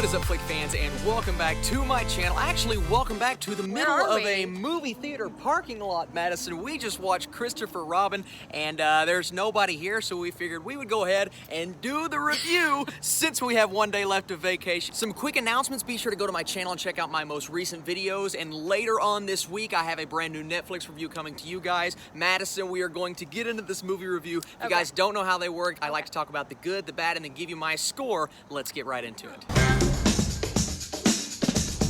What is up, Flick fans, and welcome back to my channel. Actually, welcome back to the middle of a movie theater parking lot, Madison. We just watched Christopher Robin, and there's nobody here, so we figured we would go ahead and do the review since we have one day left of vacation. Some quick announcements. Be sure to go to my channel and check out my most recent videos, and later on this week, I have a brand new Netflix review coming to you guys. Madison, we are going to get into this movie review. If you guys don't know how they work, I like to talk about the good, the bad, and then give you my score. Let's get right into it.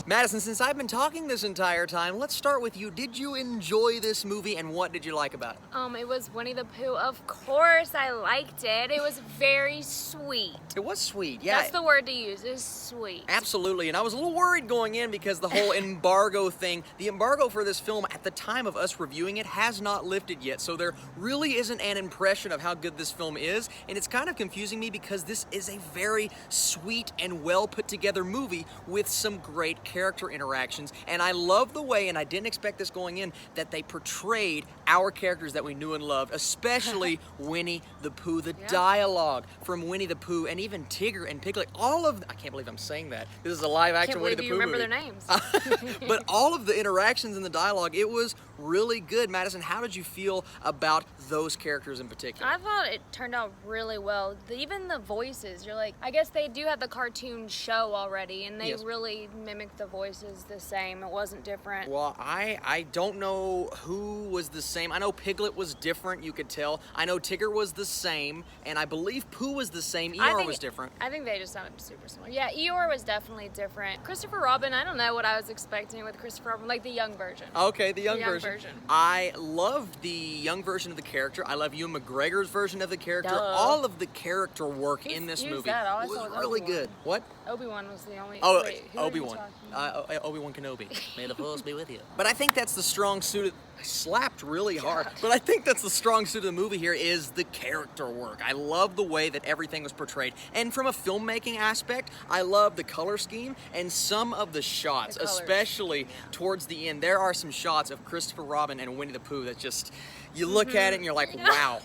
Madison, since I've been talking this entire time, let's start with you. Did you enjoy this movie, and what did you like about it? It was Winnie the Pooh. Of course I liked it. It was very sweet. It was sweet, yeah. That's the word to use, is sweet. Absolutely, and I was a little worried going in because the whole embargo thing, the embargo for this film at the time of us reviewing it has not lifted yet, so there really isn't an impression of how good this film is, and it's kind of confusing me because this is a very sweet and well put together movie with some great character interactions, and I love the way, and I didn't expect this going in, that they portrayed our characters that we knew and loved, especially Winnie the Pooh. The dialogue from Winnie the Pooh, and even Tigger and Piglet, all of, I can't believe I'm saying that. This is a live action Winnie the Pooh movie. I can't believe you remember their names. But all of the interactions in the dialogue, it was really good. Madison, how did you feel about those characters in particular? I thought it turned out really well. Even the voices, you're like, I guess they do have the cartoon show already, and they really mimicked the voices the same. It wasn't different. Well, I don't know who was the same. I know Piglet was different, you could tell. I know Tigger was the same, and I believe Pooh was the same. Eeyore was different. I think they just sounded super similar. Yeah, Eeyore was definitely different. Christopher Robin, I don't know what I was expecting with Christopher Robin, like the young version. Okay, the young version. I loved the young version of the character. I love Ewan McGregor's version of the character. Duh. All of the character work in this movie was really good. What? Obi-Wan was the only... Oh, Obi-Wan. Obi-Wan Kenobi. May the force be with you. But I think that's the strong suit of... I slapped really hard. But I think that's the strong suit of the movie here is the character work. I love the way that everything was portrayed. And from a filmmaking aspect, I love the color scheme and some of the shots, especially towards the end. There are some shots of Christopher Robin and Winnie the Pooh that just, you look at it and you're like, wow.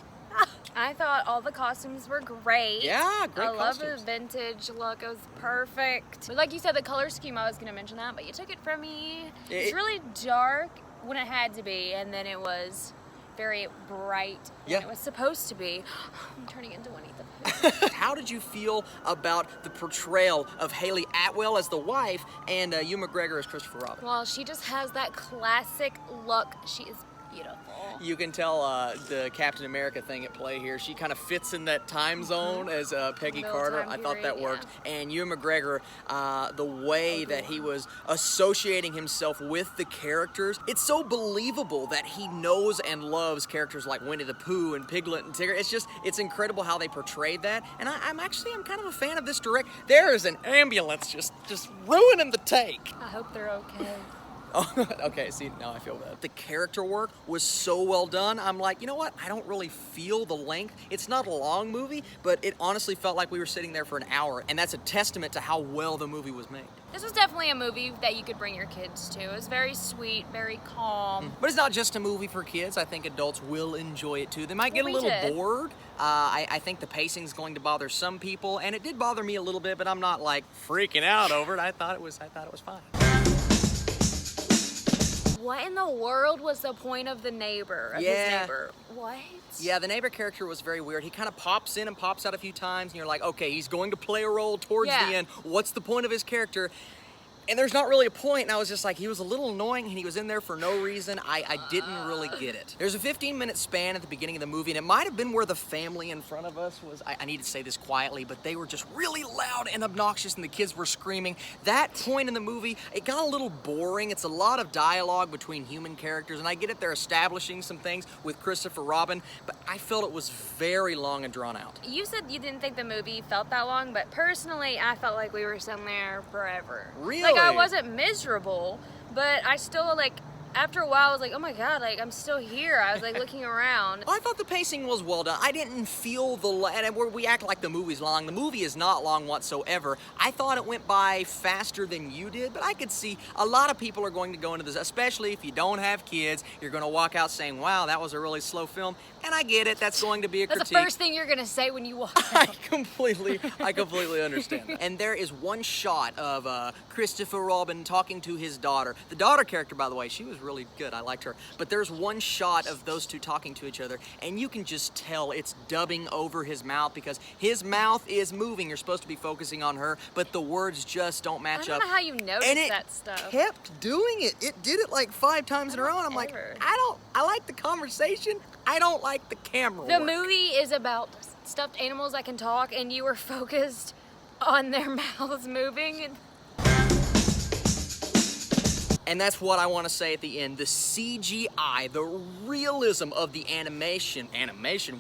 I thought all the costumes were great. Yeah, great I love the vintage look. It was perfect. But like you said, the color scheme, I was going to mention that, but you took it from me. It's really dark when it had to be, and then it was very bright when it was supposed to be. I'm turning into Winnie the Pooh. How did you feel about the portrayal of Haley Atwell as the wife and Ewan McGregor as Christopher Robin? Well, she just has that classic look. She is beautiful. You can tell the Captain America thing at play here. She kind of fits in that time zone as Peggy Carter. I thought that worked. And Ewan McGregor, the way that he was associating himself with the characters, it's so believable that he knows and loves characters like Winnie the Pooh and Piglet and Tigger. It's just, it's incredible how they portrayed that. And I'm kind of a fan of this direct. There is an ambulance just ruining the take. I hope they're okay. Oh, okay, see, now I feel bad. The character work was so well done. I'm like, you know what? I don't really feel the length. It's not a long movie, but it honestly felt like we were sitting there for an hour, and that's a testament to how well the movie was made. This was definitely a movie that you could bring your kids to. It was very sweet, very calm. But it's not just a movie for kids. I think adults will enjoy it too. They might get a little bored. I think the pacing's going to bother some people, and it did bother me a little bit, but I'm not like freaking out over it. I thought it was fine. What in the world was the point of the neighbor, his neighbor? What? Yeah, the neighbor character was very weird. He kind of pops in and pops out a few times, and you're like, okay, he's going to play a role towards the end. What's the point of his character? And there's not really a point, and I was just like, he was a little annoying, and he was in there for no reason. I didn't really get it. There's a 15-minute span at the beginning of the movie, and it might have been where the family in front of us was, I need to say this quietly, but they were just really loud and obnoxious, and the kids were screaming. That point in the movie, it got a little boring. It's a lot of dialogue between human characters, and I get it, they're establishing some things with Christopher Robin, but I felt it was very long and drawn out. You said you didn't think the movie felt that long, but personally, I felt like we were sitting there forever. Really? Like, I wasn't miserable, but I still, like, after a while, I was like, oh my God, like, I'm still here. I was like looking around. I thought the pacing was well done. I didn't feel and we act like the movie's long. The movie is not long whatsoever. I thought it went by faster than you did, but I could see a lot of people are going to go into this, especially if you don't have kids. You're going to walk out saying, wow, that was a really slow film. And I get it. That's going to be a critique. That's the first thing you're going to say when you walk out. I completely understand that. And there is one shot of Christopher Robin talking to his daughter. The daughter character, by the way, she was really good. I liked her. But there's one shot of those two talking to each other, and you can just tell it's dubbing over his mouth because his mouth is moving. You're supposed to be focusing on her, but the words just don't match up. I don't know how you noticed that stuff. And it kept doing it. It did it like 5 times in a row, and I'm like, I like the conversation. I don't like the camera The work. movie is about stuffed animals that can talk, and you were focused on their mouths moving. And that's what I want to say at the end. The CGI, the realism of the animation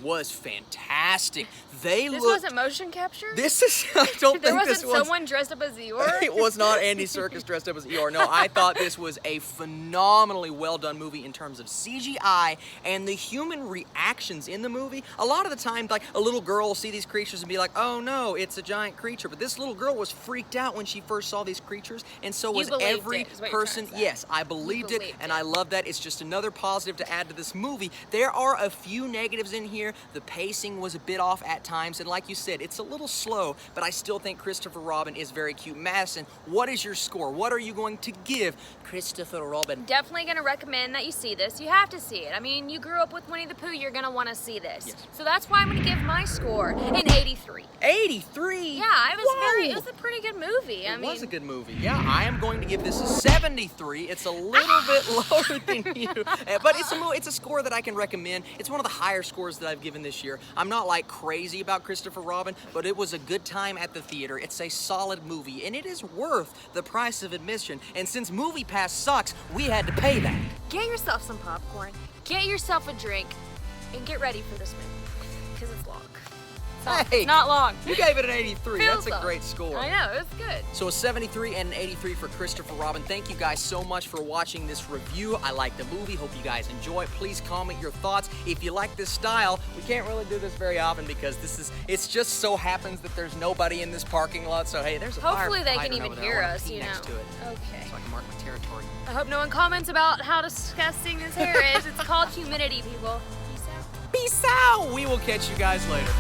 was fantastic. This wasn't motion capture? This is, I don't there think this was. There wasn't someone dressed up as Eeyore? It was not Andy Serkis dressed up as Eeyore. No, I thought this was a phenomenally well done movie in terms of CGI and the human reactions in the movie. A lot of the time, like a little girl will see these creatures and be like, oh no, it's a giant creature. But this little girl was freaked out when she first saw these creatures, and so was every person. Yes, I believed it, and I love that. It's just another positive to add to this movie. There are a few negatives in here. The pacing was a bit off at times, and like you said, it's a little slow, but I still think Christopher Robin is very cute. Madison, what is your score? What are you going to give Christopher Robin? Definitely going to recommend that you see this. You have to see it. I mean, you grew up with Winnie the Pooh, you're going to want to see this. Yes. So that's why I'm going to give my score an 83. 83? Yeah, it was a pretty good movie. It was a good movie. Yeah, I am going to give this a 73. It's a little bit lower than you, but it's a score that I can recommend. It's one of the higher scores that I've given this year. I'm not like crazy about Christopher Robin, but it was a good time at the theater. It's a solid movie, and it is worth the price of admission. And since MoviePass sucks, we had to pay that. Get yourself some popcorn, get yourself a drink, and get ready for this movie, because it's long. It's not long. You gave it an 83. That's a great score. I know, it was good. So a 73 and an 83 for Christopher Robin. Thank you guys so much for watching this review. I like the movie. Hope you guys enjoy it. Please comment your thoughts. If you like this style, we can't really do this very often because it's just so happens that there's nobody in this parking lot. So hey, there's a hopefully they can even hear us, you know. Next to it. Okay. So I can mark my territory. I hope no one comments about how disgusting this hair is. It's called humidity, people. Peace out. Peace out. We will catch you guys later.